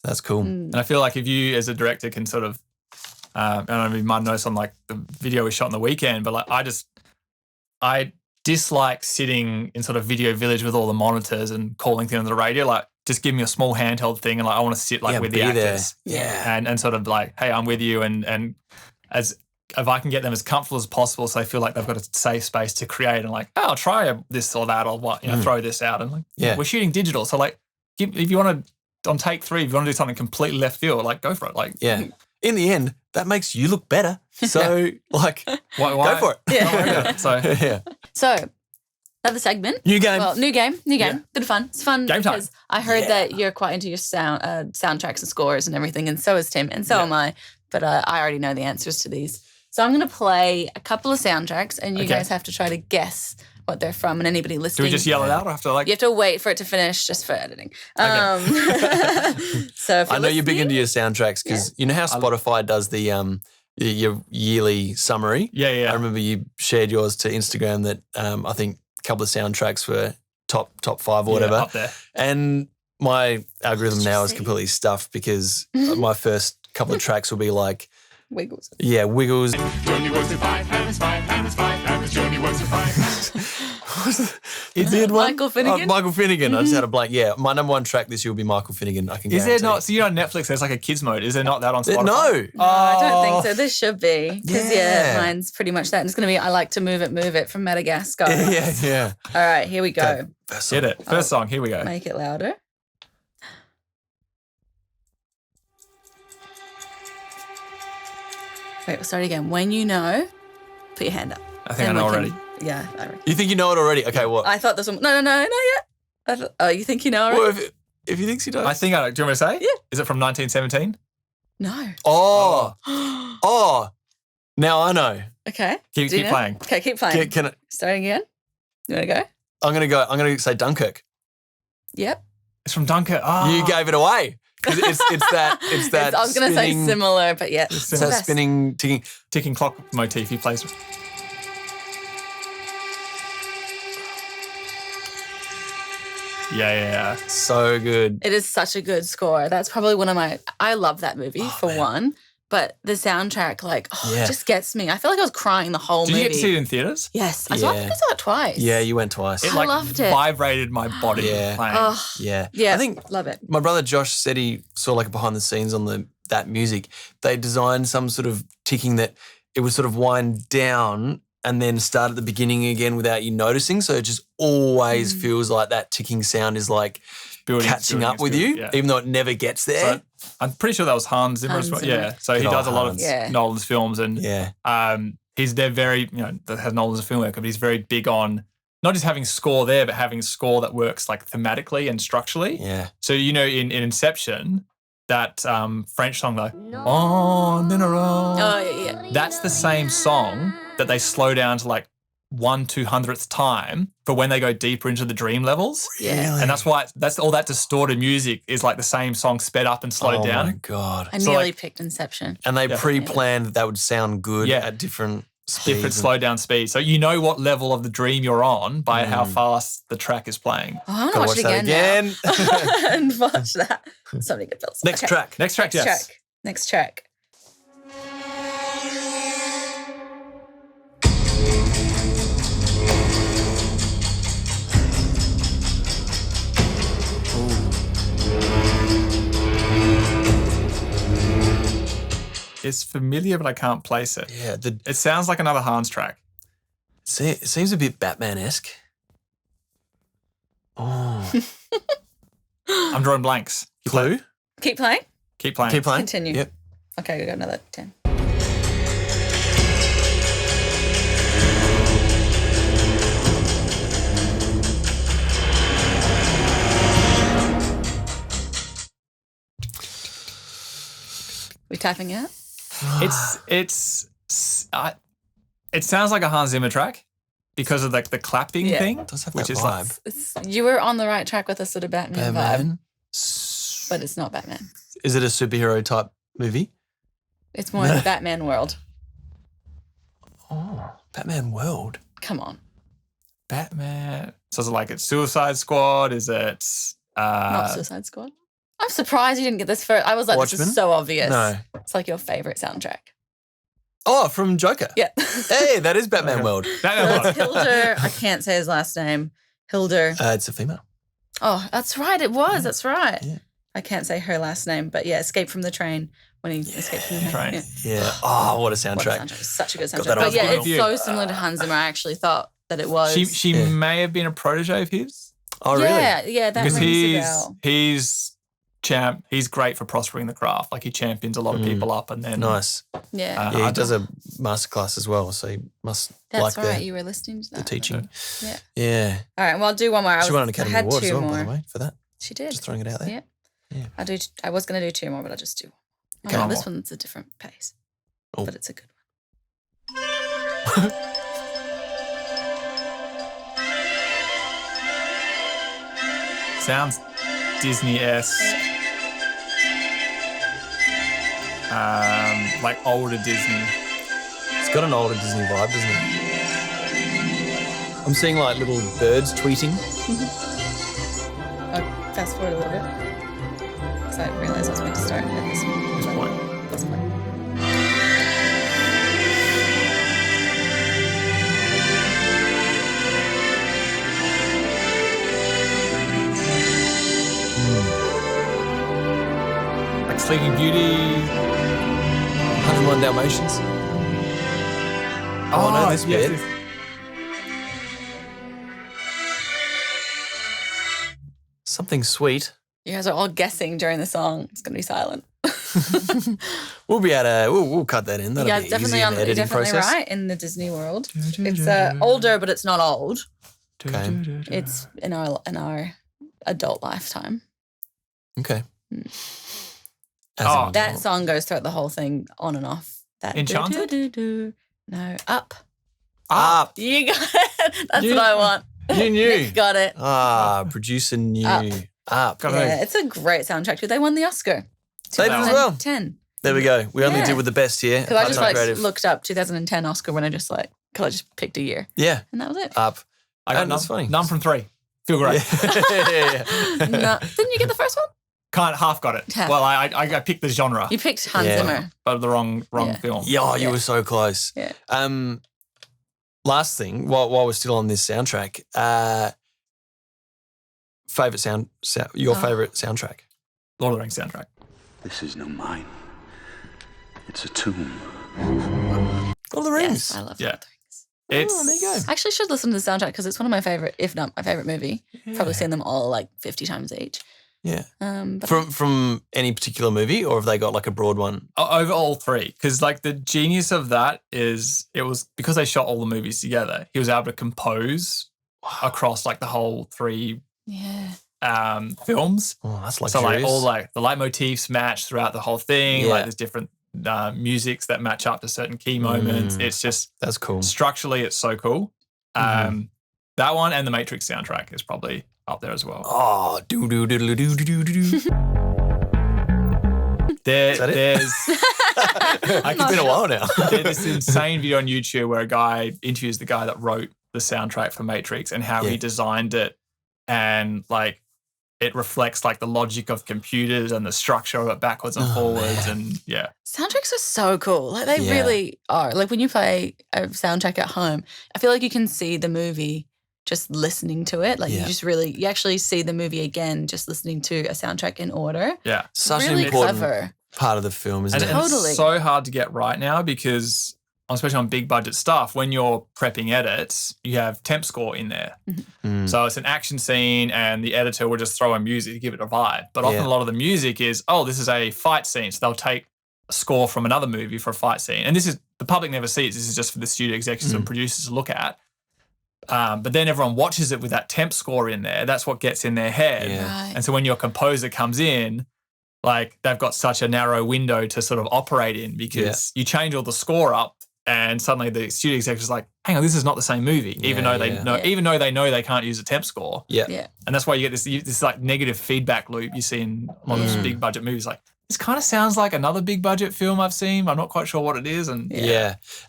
That's cool. And I feel like if you as a director can sort of, I don't know, my notes on like the video we shot on the weekend, but like I dislike sitting in sort of video village with all the monitors and calling things on the radio. Like just give me a small handheld thing and like I want to sit like with the actors. And sort of like, hey, I'm with you and as if I can get them as comfortable as possible so they feel like they've got a safe space to create and like, oh, I'll try this or that or what, throw this out and like we're shooting digital. So like if you want to on take 3, if you want to do something completely left field, like go for it. Like in the end, that makes you look better. So, like, why? Go for it. Yeah. So, another segment. New game. Well, new game. Bit of fun. It's fun game time. Because I heard that you're quite into your soundtracks and scores and everything, and so is Tim, and so am I. But I already know the answers to these. So I'm going to play a couple of soundtracks, and you guys have to try to guess what they're from, and anybody listening. Do we just yell it out or have to like? You have to wait for it to finish just for editing. So if I know you're big into your soundtracks because you know how Spotify does the your yearly summary? Yeah. I remember you shared yours to Instagram that I think a couple of soundtracks were top 5 or whatever. Up there. And my algorithm now is completely stuffed because my first couple of tracks will be like Wiggles. Yeah, Wiggles. Joanie works at 5, and it's 5, and it's 5, and it's Joanie works at 5. Is it one? Michael Finnegan? Oh, Michael Finnegan. I just had a blank. Yeah, my number 1 track this year will be Michael Finnegan. I can Is guarantee. there not? So on Netflix, there's like a kids mode. Is there not that on Spotify? No. No, I don't think so. This should be. Because, mine's pretty much that. And it's going to be I Like to Move It from Madagascar. Yeah. All right, here we go. Get it. First song. Here we go. Make it louder. Wait, we'll start again. When you know, put your hand up. I think I know already. Yeah, I reckon. You think you know it already? Okay, what? I thought this one. No, not yet. Oh, you think you know already? Well, if he thinks he does. I think I know. Do you want me to say? Yeah. Is it from 1917? No. Oh. Now I know. Okay. Keep playing. Okay, keep playing. Can I, Starting again. You want to go? I'm going to say Dunkirk. Yep. It's from Dunkirk. Oh. You gave it away. It's that. I was going to say similar, but yeah. It's that spinning, ticking clock motif he plays with. Yeah. So good. It is such a good score. That's probably one of my. I love that movie one, but the soundtrack just gets me. I feel like I was crying the whole movie. Did you get to see it in theaters? Yes, I saw it twice. Yeah, you went twice. It I loved it. Vibrated my body playing. Oh, yeah. I think love it. My brother Josh said he saw like a behind the scenes on that music. They designed some sort of ticking that it would sort of wind down and then start at the beginning again without you noticing. So it just always feels like that ticking sound is like catching up with you, even though it never gets there. So I'm pretty sure that was Hans Zimmer as well. Zimmer. Yeah. So he does a lot of Nolan's films, and they're very, that has Nolan as a filmmaker, but he's very big on not just having score there, but having score that works like thematically and structurally. Yeah. So, in Inception, that French song, like, on and around. Oh, yeah. That's the same song that they slow down to like 1/200th time for when they go deeper into the dream levels. Yeah. And that's why that's all that distorted music is like the same song sped up and slowed down. Oh my God. I nearly picked Inception. And they pre-planned that would sound good at different speeds. Different slow down speeds. So you know what level of the dream you're on by how fast the track is playing. Oh, I want to watch it again now. And watch that. So many good films. Next track. Next track, yes. Next track. It's familiar, but I can't place it. Yeah. It sounds like another Hans track. It seems a bit Batman-esque. Oh. I'm drawing blanks. Clue? Keep playing. Keep playing. Keep playing. Continue. Yep. Okay, we got another 10. We tapping out? It sounds like a Hans Zimmer track because of like the clapping thing. It does have which that is vibe. like, You were on the right track with a sort of Batman vibe, but it's not Batman. Is it a superhero type movie? It's more the Batman world. Oh, Batman World. Come on. Batman. So is it like it's Suicide Squad? Is it Not Suicide Squad. I'm surprised you didn't get this first. I was like, this Watchmen? is so obvious. No. It's like your favorite soundtrack. Oh, from Joker. Yeah. Hey, that is Batman World. Batman So it's Hildur. I can't say his last name. Hildur. It's a female. Oh, that's right. It was. That's right. Yeah. I can't say her last name, but yeah, Escape from the Train. When he escaped from the train. Train. Yeah. Oh, what a What a soundtrack. soundtrack. Such a good Got soundtrack. that But on yeah, vinyl. it's so similar to Hans Zimmer. I actually thought that it was. She may have been a protege of his Oh, really? Yeah, that because rings a bell. he's great for prospering the craft. Like he champions a lot of people up, and then Nice. Yeah. Yeah, he does a masterclass as well, so he must That's like right. the You were listening to that. teaching. Yeah. Yeah. All right. Well, I'll do one more. She won an Academy I had Award as two well, more. by the way, for that. She did. Just throwing it out there. Yeah. Yeah. I was going to do two more, but I'll just do one. Oh, Come no, on. this one's a different pace. Oh. But it's a good one. sounds Disney-esque. Like older Disney. It's got an older Disney vibe, doesn't it? I'm seeing like little birds tweeting. I'll fast forward a little bit. Because I realized I was meant to start at this point. This point. Like Sleeping Beauty. 101 Dalmatians. Oh, I know this yes, bit. yes. Something sweet. You guys are all guessing during the song. It's going to be silent. We'll be able to, we'll cut that in. That'll Yeah, be definitely easy in the editing definitely process. right in the Disney world. It's older, but it's not old. Okay. It's in our adult lifetime. Okay. Mm. As Oh. an That adult. song goes throughout the whole thing on and off. That Enchanted? do-do-do-do. No, Up. Up. You got it. That's You- what I want. You knew. Nick got it. Ah, producer knew. Up. Yeah, it's a great soundtrack too. They won the Oscar. They did as well. 2010. There we go. We only Yeah. did with the best here. Because I just Part-time like creative. looked up 2010 Oscar when I just picked a year, Yeah. and that was it. Up. I got And that's funny. none from 3. Feel great. Yeah. No, didn't you get the first one? Half got it. Half. Well, I picked the genre, You picked Hans Yeah. Zimmer. but the wrong Yeah. film. Yeah, you Yeah. were so close. Yeah. Last thing, while we're still on this soundtrack, favorite your favorite soundtrack? Lord of the Rings soundtrack. This is no mine. It's a tomb. Lord of the Rings. Yes, I love Yeah. Lord of the Rings. It's there you go. I actually should listen to the soundtrack because it's one of my favorite, if not my favorite movie. Probably seen them all like 50 times each. Yeah. But From any particular movie, or have they got like a broad one? over all three, because like the genius of that is it was because they shot all the movies together. He was able to compose across like the whole three films. Oh, that's So like luxurious. all like the leitmotifs match throughout the whole thing. Yeah. Like there's different musics that match up to certain key moments. It's just That's cool. structurally it's so cool. That one and the Matrix soundtrack is probably up there as well. Oh, do. There's It's been a while now. there's this insane video on YouTube where a guy interviews the guy that wrote the soundtrack for Matrix and how he designed it, and like it reflects like the logic of computers and the structure of it backwards and forwards, and soundtracks are so cool. Like they really are. Like when you play a soundtrack at home, I feel like you can see the movie just listening to it. Like you actually see the movie again just listening to a soundtrack in order. Yeah. Such really an important clever. part of the film, isn't And it? Totally. it's so hard to get right now because, especially on big budget stuff, when you're prepping edits, you have temp score in there. So it's an action scene and the editor will just throw in music to give it a vibe. But often a lot of the music is, this is a fight scene. So they'll take a score from another movie for a fight scene. And this is, the public never sees, this is just for the studio executives and producers to look at. But then everyone watches it with that temp score in there. That's what gets in their head. Yeah. Right. And so when your composer comes in, like they've got such a narrow window to sort of operate in because you change all the score up and suddenly the studio executive's like, hang on, this is not the same movie, even though they know they can't use a temp score. Yeah. And that's why you get this like negative feedback loop you see in a lot of those big budget movies. Like, this kind of sounds like another big budget film I've seen. I'm not quite sure what it is. And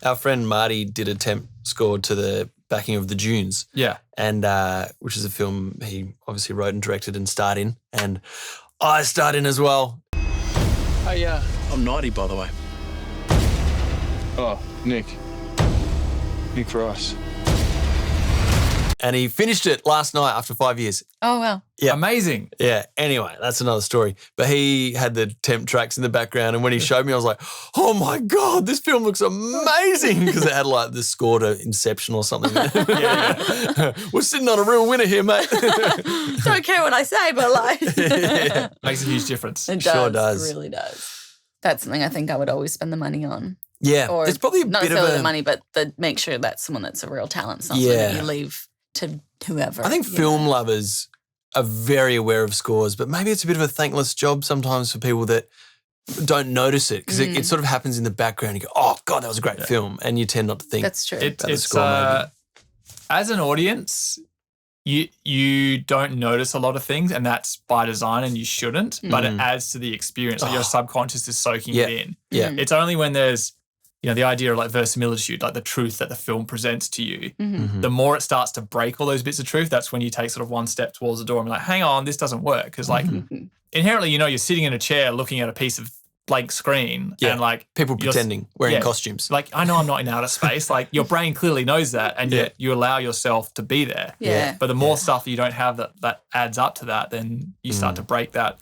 Our friend Marty did a temp score to the backing of The Dunes. yeah. And which is a film he obviously wrote and directed and starred in. And I starred in as well. Hey, I'm Naughty, by the way. Oh, Nick. Nick for us. And he finished it last night after 5 years. Oh, wow. Yeah. Amazing. Yeah, anyway, that's another story. But he had the temp tracks in the background, and when he showed me, I was like, oh my God, this film looks amazing, because it had like the score to Inception or something. We're sitting on a real winner here, mate. Don't care what I say, but like. Makes a huge difference. It Sure does. does. It really does. That's something I think I would always spend the money on. Yeah, Or it's probably a not bit of necessarily a... the money, but make sure that's someone that's a real talent, something that you leave to whoever. I think film lovers are very aware of scores, but maybe it's a bit of a thankless job sometimes for people that don't notice it, because it sort of happens in the background. You go, oh God, that was a great film, and you tend not to think. That's true. the score, maybe. As an audience, you don't notice a lot of things, and that's by design, and you shouldn't. But it adds to the experience. Like your subconscious is soaking it in. Yeah. It's only when there's the idea of like verisimilitude, like the truth that the film presents to you. The more it starts to break all those bits of truth, that's when you take sort of one step towards the door and be like, hang on, this doesn't work. Because like inherently, you're sitting in a chair looking at a piece of blank screen and like people pretending, wearing costumes. Like, I know I'm not in outer space. Like your brain clearly knows that, and yet you allow yourself to be there. Yeah. But the more stuff you don't have that adds up to that, then you start to break that.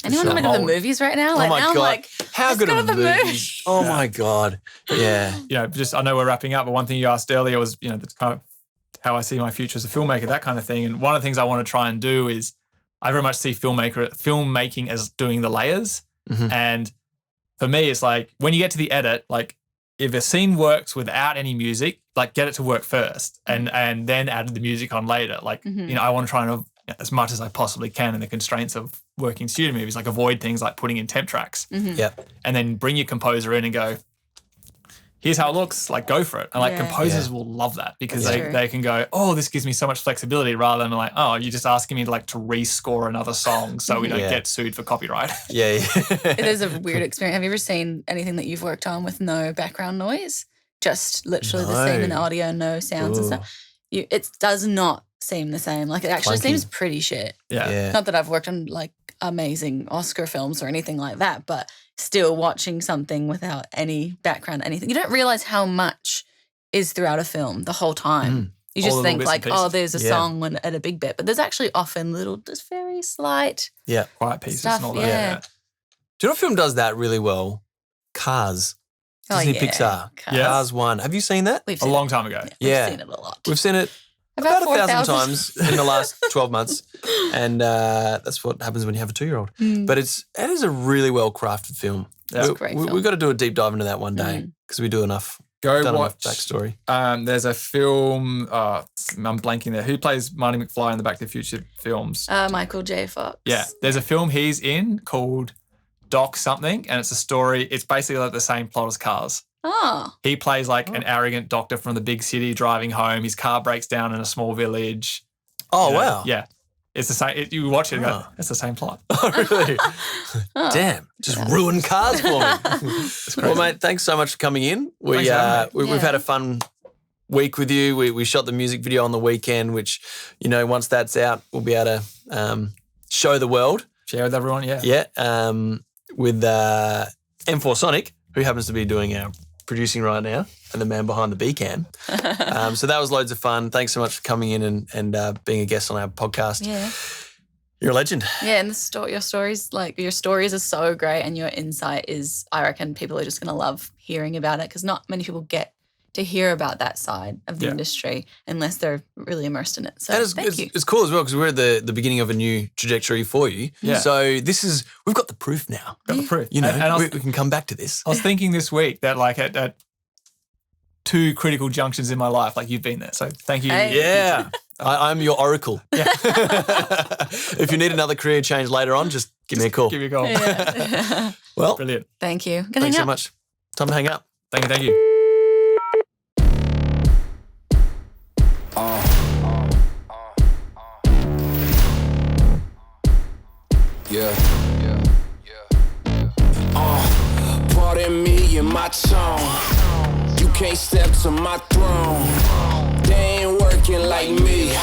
Anyone want to go to the movies right now? Like, oh my now I'm God. like, how let's good go are to the movies? movies. Oh my God. Yeah. I know we're wrapping up, but one thing you asked earlier was, that's kind of how I see my future as a filmmaker, that kind of thing. And one of the things I want to try and do is I very much see filmmaking as doing the layers. And for me, it's like when you get to the edit, like if a scene works without any music, like get it to work first and then add the music on later. Like, I want to try and, as much as I possibly can in the constraints of working studio movies, like avoid things like putting in temp tracks. And then bring your composer in and go, here's how it looks, like go for it. And like composers will love that because they can go, oh, this gives me so much flexibility, rather than like, oh, you're just asking me to rescore another song so we don't get sued for copyright. It is a weird experience. Have you ever seen anything that you've worked on with no background noise? Just literally the same in audio, no sounds and stuff. It does not seem the same. Like it actually seems pretty shit. Yeah. Not that I've worked on like amazing Oscar films or anything like that, but still watching something without any background, anything. You don't realize how much is throughout a film the whole time. You just think like, oh, there's a song at a big bit, but there's actually often little, just very slight quiet pieces stuff, and all that. Do you know what film does that really well? Cars. Disney Pixar. Cars 1. Have you seen that? We've A seen long it. time ago. Yeah. We've seen it a lot. We've seen it About about 1,000 4,000. times in the last 12 months. And that's what happens when you have a 2-year-old. But it is a really well-crafted film. That's a great film. We've got to do a deep dive into that one day because we do enough. Go Done watch enough backstory. There's a film. I'm blanking there. Who plays Marty McFly in the Back to the Future films? Michael J. Fox. Yeah, there's a film he's in called Doc something, and it's a story. It's basically like the same plot as Cars. Oh. He plays like an arrogant doctor from the big city driving home. His car breaks down in a small village. Oh, You know, wow. Yeah, it's the same. You watch it and go, it's the same plot. Oh, really? Damn. Just ruined Cars for me. Well, mate, thanks so much for coming in. Thanks for having me. We've had a fun week with you. We shot the music video on the weekend, which, once that's out, we'll be able to show the world. Share with everyone, yeah. Yeah, with M4 Sonic, who happens to be doing our producing right now, and the man behind the B-cam. So that was loads of fun. Thanks so much for coming in and being a guest on our podcast. Yeah. You're a legend. Yeah, and your stories are so great, and your insight is, I reckon people are just going to love hearing about it because not many people get to hear about that side of the industry unless they're really immersed in it. So thank you. It's cool as well because we're at the beginning of a new trajectory for you. Yeah. So we've got the proof now. Got the proof. And we can come back to this. I was thinking this week that like at 2 critical junctions in my life, like you've been there. So thank you. Hey. Yeah. I'm your oracle. Yeah. If you need another career change later on, just give me a call. Give me a call. Yeah. Well, Brilliant. Thank you. thanks so much. Time to hang up. Thank you. Pardon me and my tone. You can't step to my throne. They ain't working like me.